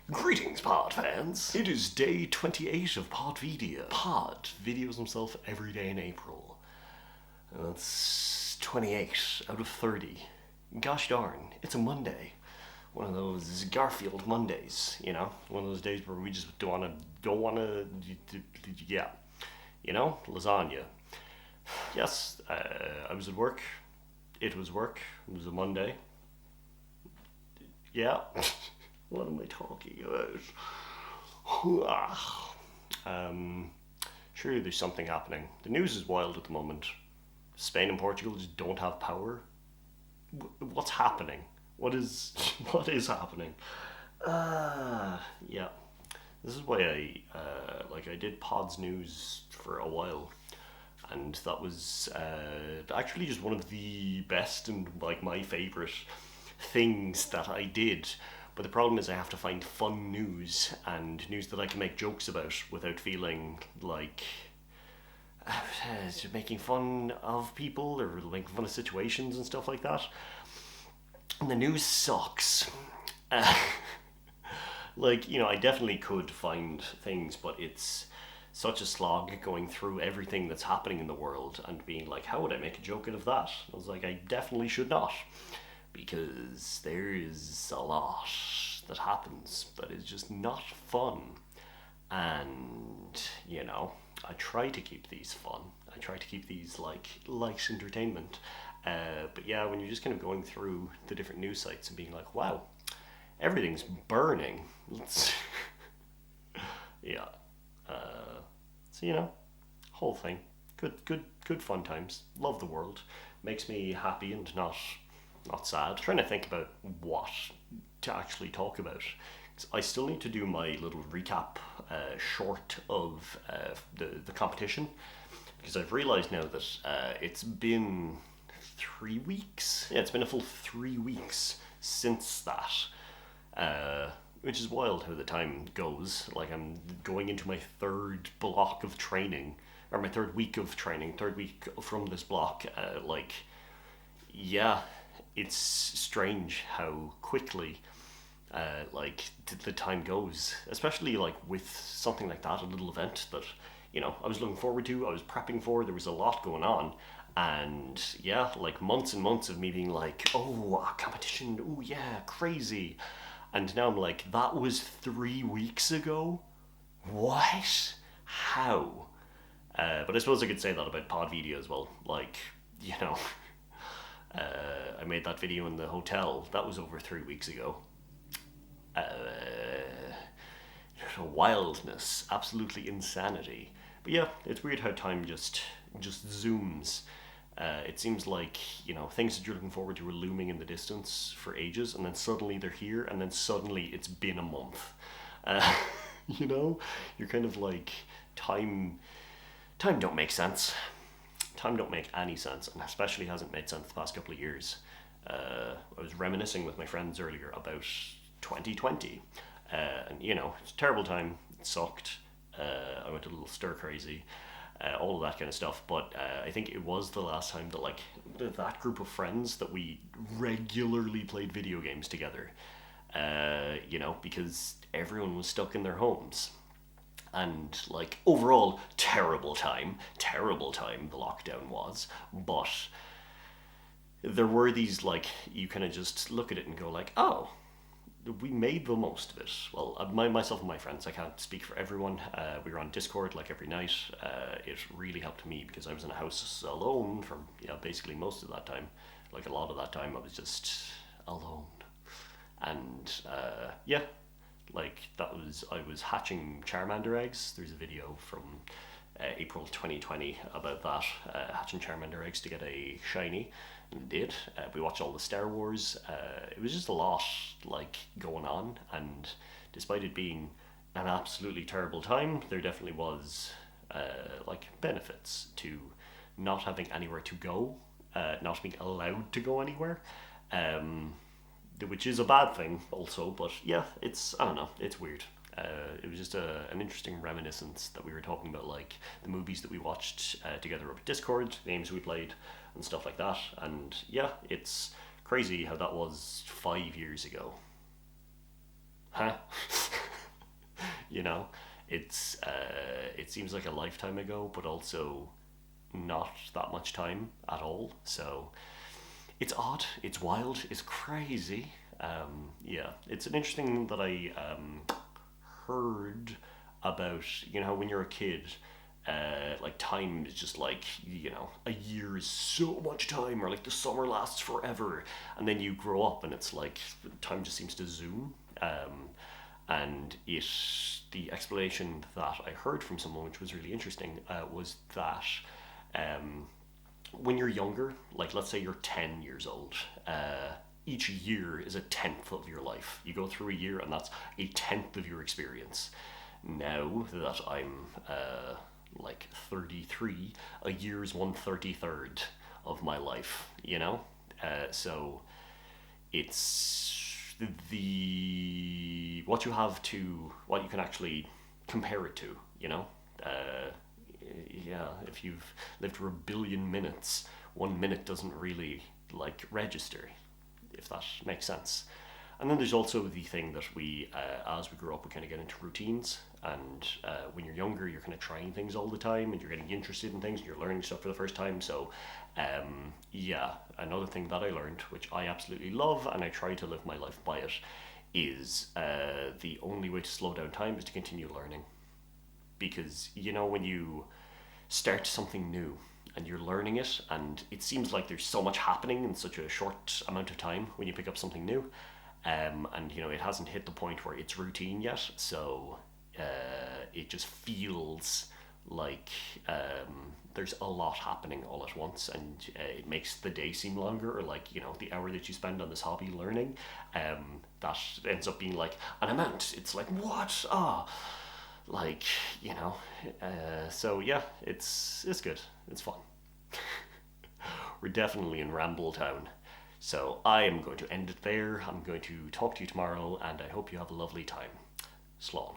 Greetings, Pod fans. It is day 28 of Pod Video. Pod videos himself every day in April. And that's 28 out of 30. Gosh darn, it's a Monday. One of those Garfield Mondays, you know? One of those days where we just don't wanna, yeah. You know, lasagna. Yes, I was at work. It was work. It was a Monday. Yeah. What am I talking about? Surely there's something happening. The news is wild at the moment. Spain and Portugal just don't have power. What's happening? What is happening? Yeah. This is why I did Pod's News for a while, and that was actually just one of the best and like my favorite things that I did. But the problem is I have to find fun news and news that I can make jokes about without feeling like making fun of people or making fun of situations and stuff like that. And the news sucks. I definitely could find things, but it's such a slog going through everything that's happening in the world and being like, how would I make a joke out of that? I was like, I definitely should not. Because there is a lot that happens that is just not fun. And, you know, I try to keep these fun. I try to keep these like light entertainment. But yeah, when you're just kind of going through the different news sites and being like, wow, everything's burning. Yeah. So, you know, whole thing. Good fun times. Love the world. Makes me happy and not sad. Trying to think about what to actually talk about. I still need to do my little recap short of the competition, because I've realised now that it's been 3 weeks. Yeah, it's been a full 3 weeks since that, which is wild how the time goes. Like, I'm going into my third block of training, or my third week of training, third week from this block. Yeah, it's strange how quickly the time goes, especially like with something like that, a little event that, you know, I was looking forward to, I was prepping for. There was a lot going on, and yeah, like months and months of me being like, oh, a competition, oh yeah, crazy. And now I'm like, that was 3 weeks ago? What? How? But I suppose I could say that about Pod Video as well. Like, you know, I made that video in the hotel. That was over 3 weeks ago. Wildness, absolutely insanity. But yeah, it's weird how time just zooms. It seems like, you know, things that you're looking forward to are looming in the distance for ages, and then suddenly they're here, and then suddenly it's been a month. You know, you're kind of like, time don't make sense. Time don't make any sense, and especially hasn't made sense the past couple of years. I was reminiscing with my friends earlier about 2020, and you know, it's a terrible time. It sucked. I went a little stir crazy, all of that kind of stuff. But I think it was the last time that like that group of friends that we regularly played video games together. You know, because everyone was stuck in their homes. And like overall terrible time the lockdown was, but there were these, like, you kind of just look at it and go like, oh, we made the most of it. Well, myself and my friends, I can't speak for everyone. We were on Discord like every night. It really helped me because I was in a house alone for, you know, basically most of that time. Like a lot of that time I was just alone. And yeah, like I was hatching Charmander eggs. There's a video from April 2020 about that, hatching Charmander eggs to get a shiny, and did. We watched all the Star Wars. It was just a lot like going on, and despite it being an absolutely terrible time, there definitely was like benefits to not having anywhere to go, not being allowed to go anywhere. Which is a bad thing also, but yeah, I don't know, it's weird. It was just an interesting reminiscence that we were talking about, like the movies that we watched together over Discord, the games we played, and stuff like that. And yeah, it's crazy how that was 5 years ago. Huh? you know? It seems like a lifetime ago, but also not that much time at all. So it's odd, it's wild, it's crazy. Yeah, it's an interesting thing that I heard about, when you're a kid, like time is just like, a year is so much time, or like the summer lasts forever. And then you grow up and it's like time just seems to zoom. And the explanation that I heard from someone, which was really interesting, was that when you're younger, like let's say you're 10 years old, each year is a tenth of your life. You go through a year, and that's a tenth of your experience. Now that I'm like 33, a year is 1/33 of my life, So it's what you have to, what you can actually compare it to, Uh, yeah, if you've lived for 1 billion minutes, 1 minute doesn't really like register, if that makes sense. And then there's also the thing that as we grow up, we kind of get into routines. And when you're younger, you're kind of trying things all the time, and you're getting interested in things, and you're learning stuff for the first time. So, yeah, another thing that I learned, which I absolutely love, and I try to live my life by it, is the only way to slow down time is to continue learning. Because, when you start something new and you're learning it, and it seems like there's so much happening in such a short amount of time when you pick up something new, and it hasn't hit the point where it's routine yet, so it just feels like there's a lot happening all at once, and it makes the day seem longer, or like the hour that you spend on this hobby learning, that ends up being like an amount. It's like, what? Like, so yeah, it's good, it's fun. We're definitely in Ramble Town. So I am going to end it there. I'm going to talk to you tomorrow, and I hope you have a lovely time. Slán.